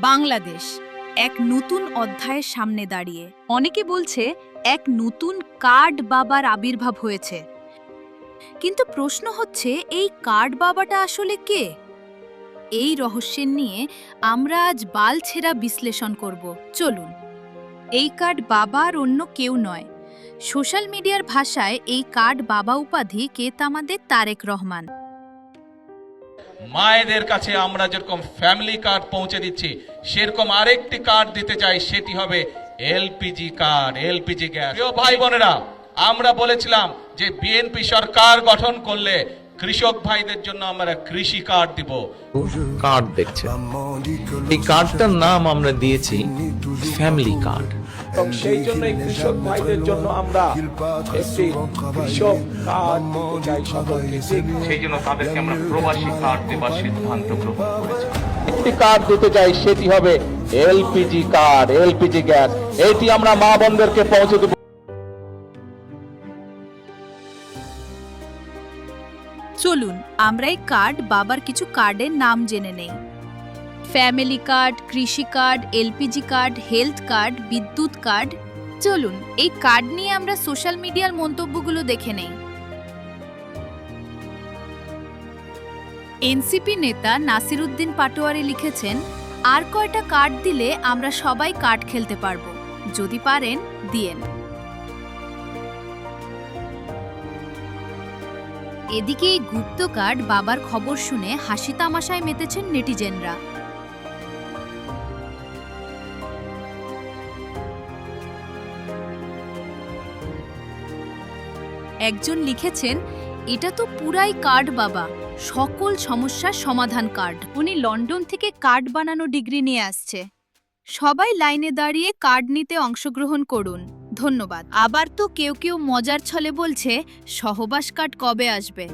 বাংলাদেশ এক নতুন অধ্যায়ের সামনে দাঁড়িয়ে। অনেকে বলছে এক নতুন কার্ড বাবার আবির্ভাব হয়েছে, কিন্তু প্রশ্ন হচ্ছে এই কার্ড বাবাটা আসলে কে? এই রহস্যের নিয়ে আমরা আজ বালছেড়া বিশ্লেষণ করব। চলুন। এই কার্ড বাবা আর অন্য কেউ নয়। সোশ্যাল মিডিয়ার ভাষায় এই কার্ড বাবা উপাধি আমাদের তারেক রহমান। মায়েদের কাছে আমরা যেরকম ফ্যামিলি কার্ড পৌঁছে দিচ্ছি, সেরকম আরেকটি কার্ড দিতে চাই, সেটি হবে এলপিজি কার্ড, এলপিজি গ্যাস। প্রিয় ভাই বোনেরা, আমরা বলেছিলাম যে বিএনপি সরকার গঠন করলে কৃষক ভাইদের জন্য আমরা কৃষি কার্ড দিব। কার্ড দেখছে, এই কার্ডটার নাম আমরা দিয়েছি ফ্যামিলি কার্ড। এবং সেই জন্য কৃষক ভাইদের জন্য আমরা একটি কৃষক কার্ড দিতে চাই সকলকে। সেই জন্য তাদেরকে আমরা প্রবাসী কার্ড দেবার সিদ্ধান্ত গ্রহণ করেছি। একটি কার্ড দিতে চাই, সেটি হবে এলপিজি কার্ড, এলপিজি গ্যাস। এটি আমরা মা বোনদেরকে পৌঁছে দেব। চলুন আমরা এই কার্ড বাবার কিছু কার্ডের নাম জেনে নেই। ফ্যামিলি কার্ড, কৃষি card, LPG card, health card, বিদ্যুৎ কার্ড। চলুন এই কার্ড নিয়ে আমরা সোশ্যাল মিডিয়ার মন্তব্যগুলো দেখে নেই। এনসিপি নেতা নাসিরউদ্দিন পাটোয়ারি লিখেছেন, আর কয়টা কার্ড দিলে আমরা সবাই কার্ড খেলতে পারবো, যদি পারেন দিয়েন। এদিকে এই গুপ্ত কার্ড বাবার খবর শুনে হাসি তামাশায় মেতেছেন নেটিজেনরা। একজন লিখেছেন, এটা তো পুরাই কার্ড বাবা, সকল সমস্যার সমাধান কার্ড। উনি লন্ডন থেকে কার্ড বানানো ডিগ্রি নিয়ে আসছে। সবাই লাইনে দাঁড়িয়ে কার্ড নিতে অংশগ্রহণ করুন, ধন্যবাদ। আবার তো কেউ কেউ মজার ছলে বলছে, সহবাস কার্ড কবে আসবে।